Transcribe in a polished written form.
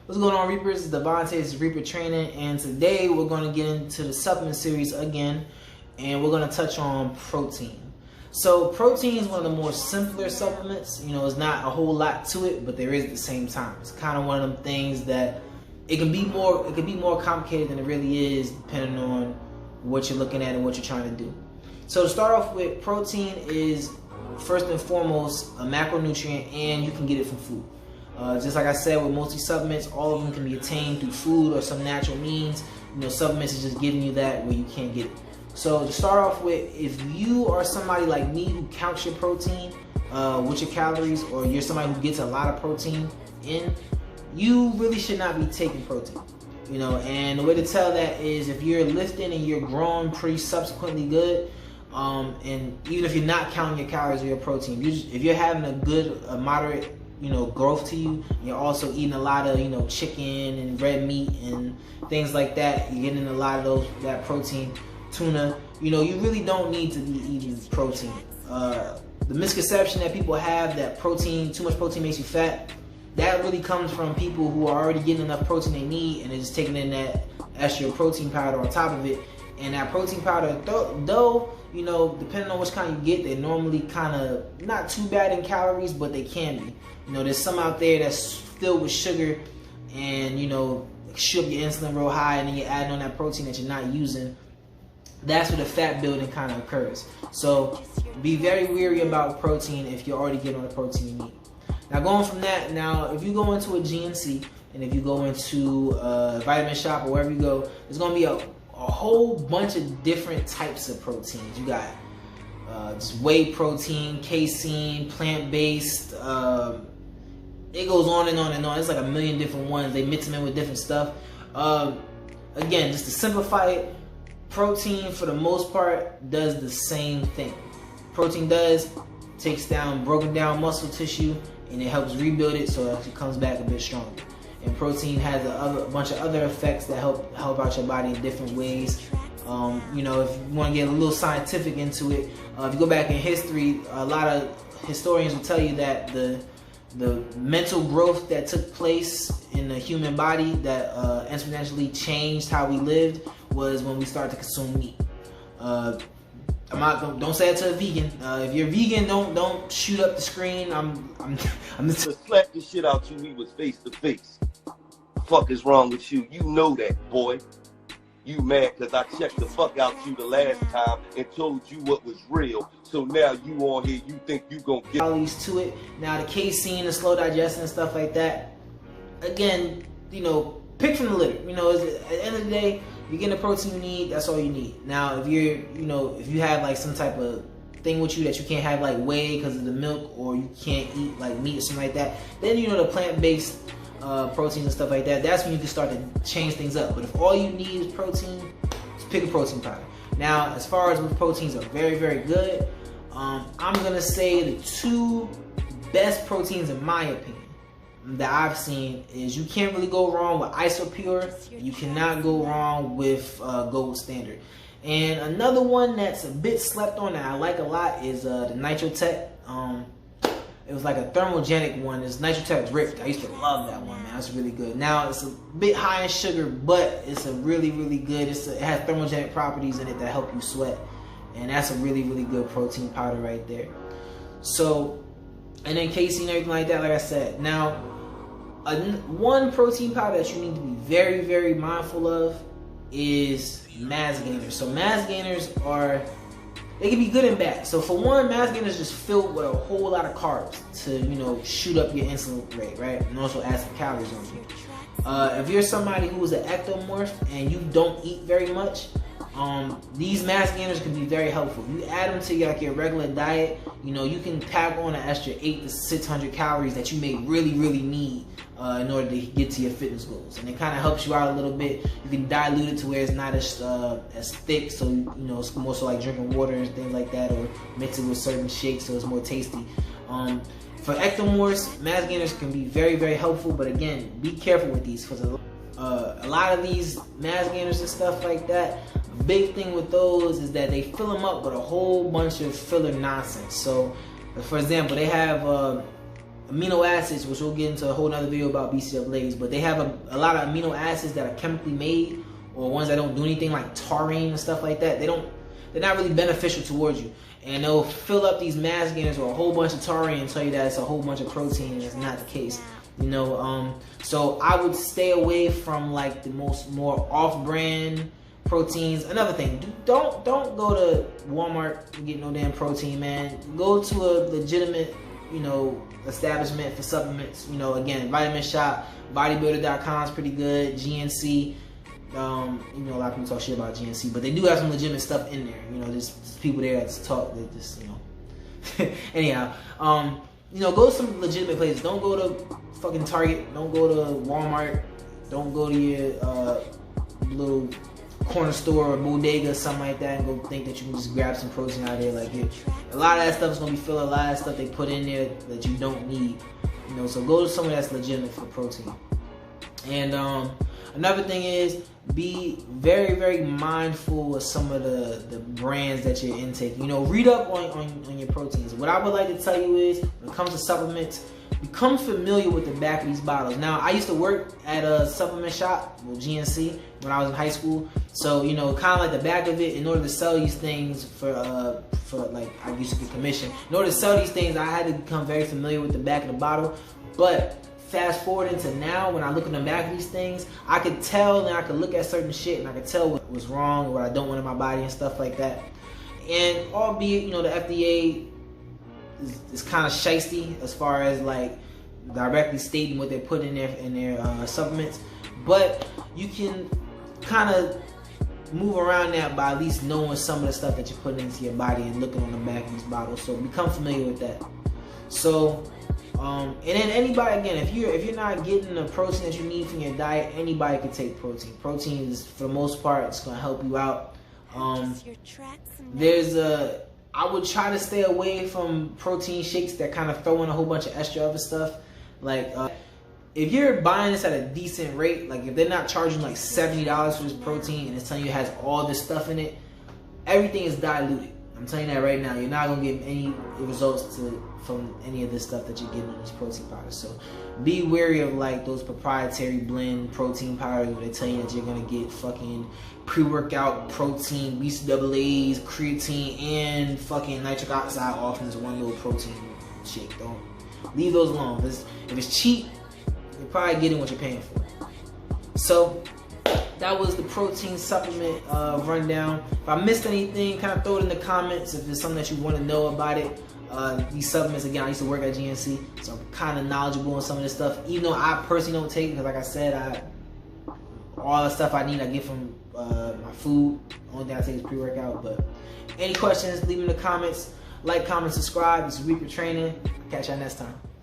What's going on, Reapers? It's Devontae, it's Reaper Training, and today we're going to get into the supplement series again, and we're going to touch on protein. So protein is one of the more simpler supplements. You know, it's not a whole lot to it, but there is at the same time. It's kind of one of them things that it can be more complicated than it really is, depending on what you're looking at and what you're trying to do. So to start off with, protein is first and foremost a macronutrient, and you can get it from food. Just like I said, with most of these supplements, all of them can be attained through food or some natural means. You know, supplements is just giving you that where you can't get it. So to start off with, if you are somebody like me who counts your protein with your calories, or you're somebody who gets a lot of protein in, you really should not be taking protein. You know, and the way to tell that is if you're lifting and you're growing pretty subsequently good, and even if you're not counting your calories or your protein, if you're having a moderate, you know, growth to you, you're also eating a lot of, you know, chicken and red meat and things like that, you're getting a lot of that protein, tuna, you know, you really don't need to be eating protein. The misconception that people have that too much protein makes you fat, that really comes from people who are already getting enough protein they need and they're just taking in that extra protein powder on top of it. And that protein powder, though, you know, depending on which kind you get, they're normally kind of not too bad in calories, but they can be. You know, there's some out there that's filled with sugar and, you know, shoot up your insulin real high, and then you're adding on that protein that you're not using. That's where the fat building kind of occurs. So be very wary about protein if you're already getting on the protein you need. Now going from that, now if you go into a GNC and if you go into a vitamin shop or wherever you go, there's going to be a whole bunch of different types of proteins. You got just whey protein, casein, plant-based, it goes on and on and on. It's like a million different ones. They mix them in with different stuff. Again, just to simplify it, protein for the most part does the same thing. Protein takes down broken down muscle tissue and it helps rebuild it so that it comes back a bit stronger. And protein has a bunch of other effects that help out your body in different ways. You know, if you want to get a little scientific into it, if you go back in history, a lot of historians will tell you that the mental growth that took place in the human body that exponentially changed how we lived was when we started to consume meat. Don't say it to a vegan. If you're vegan, don't shoot up the screen. I'm just slap the shit out you. We was face to face. Fuck is wrong with you? You know that, boy. You mad because I checked the fuck out you the last time and told you what was real. So now you on here, you think you gonna get calories to it. Now the casein, the slow digestion and stuff like that, again, you know, pick from the litter. You know, at the end of the day, you're getting the protein you need, that's all you need. Now if you're, you know, if you have like some type of thing with you that you can't have like whey because of the milk, or you can't eat like meat or something like that, then, you know, the plant-based proteins and stuff like that, that's when you can start to change things up. But if all you need is protein, just pick a protein powder. Now, as far as what proteins are very, very good, I'm gonna say the two best proteins in my opinion that I've seen is you can't really go wrong with Isopure. You cannot go wrong with Gold Standard. And another one that's a bit slept on that I like a lot is the Nitrotech. It was like a thermogenic one. It's Nitrotech Drift. I used to love that one, man. It's really good. Now it's a bit high in sugar, but it's a really, really good. It has thermogenic properties in it that help you sweat, and that's a really, really good protein powder right there. So, and then casein and everything like that. Like I said, now one protein powder that you need to be very, very mindful of is mass gainers. So mass gainers they can be good and bad. So for one, mass gainers just filled with a whole lot of carbs to, you know, shoot up your insulin rate, right? And also add some calories on you. If you're somebody who is an ectomorph and you don't eat very much, these mass gainers can be very helpful. You add them to your regular diet, you know, you can pack on an extra 800 to 600 calories that you may really, really need in order to get to your fitness goals. And it kind of helps you out a little bit. You can dilute it to where it's not as thick, so, you know, it's more so like drinking water and things like that, or mix it with certain shakes so it's more tasty. For ectomorphs, mass gainers can be very, very helpful, but again, be careful with these, because a lot of these mass gainers and stuff like that, the big thing with those is that they fill them up with a whole bunch of filler nonsense. So, for example, they have amino acids, which we'll get into a whole nother video about BCAAs, but they have a lot of amino acids that are chemically made, or ones that don't do anything, like taurine and stuff like that. They're not really beneficial towards you. And they'll fill up these mass gainers with a whole bunch of taurine and tell you that it's a whole bunch of protein, and it's not the case. You know, so I would stay away from like the more off-brand proteins. Another thing, don't go to Walmart to get no damn protein, man. Go to a legitimate, you know, establishment for supplements. You know, again, Vitamin Shop, bodybuilder.com is pretty good, GNC. You know, a lot of people talk shit about GNC, but they do have some legitimate stuff in there. You know, there's people there that talk, that just, you know. Anyhow, you know, go to some legitimate places. Don't go to fucking Target. Don't go to Walmart. Don't go to your little corner store or bodega or something like that and go think that you can just grab some protein out of there. Like, a lot of that stuff is gonna be filled. A lot of stuff they put in there that you don't need. You know, so go to somewhere that's legitimate for protein. And another thing is, be very, very mindful of some of the brands that you're intaking. You know, read up on your proteins. What I would like to tell you is, when it comes to supplements, become familiar with the back of these bottles. Now, I used to work at a supplement shop, well, GNC, when I was in high school. So, you know, kind of like the back of it, in order to sell these things for like, I used to get commission. In order to sell these things, I had to become very familiar with the back of the bottle. But fast forward into now, when I look at the back of these things, I could tell, and I could look at certain shit and I could tell what was wrong, what I don't want in my body and stuff like that. And albeit, you know, the FDA is kind of shiesty as far as like directly stating what they put in their supplements, but you can kind of move around that by at least knowing some of the stuff that you're putting into your body and looking on the back of these bottles. So become familiar with that. So and then anybody, again, if you're not getting the protein that you need from your diet, anybody can take protein. Protein is, for the most part, it's going to help you out. I would try to stay away from protein shakes that kind of throw in a whole bunch of extra other stuff. Like, if you're buying this at a decent rate, like if they're not charging like $70 for this protein and it's telling you it has all this stuff in it, everything is diluted. I'm telling you that right now. You're not going to get any results from any of this stuff that you're getting in these protein powders. So be wary of like those proprietary blend protein powders where they tell you that you're going to get fucking pre-workout protein, BCAAs, creatine, and fucking nitric oxide off into one little protein shake. Don't leave those alone. If it's cheap, you're probably getting what you're paying for. So that was the protein supplement rundown. If I missed anything, kind of throw it in the comments if there's something that you want to know about it. These supplements, again, I used to work at GNC, so I'm kind of knowledgeable on some of this stuff, even though I personally don't take it, because like I said, all the stuff I need I get from my food. Only thing I take is pre-workout. But any questions, leave them in the comments. Like, comment, subscribe. This is Reaper Training. Catch y'all next time.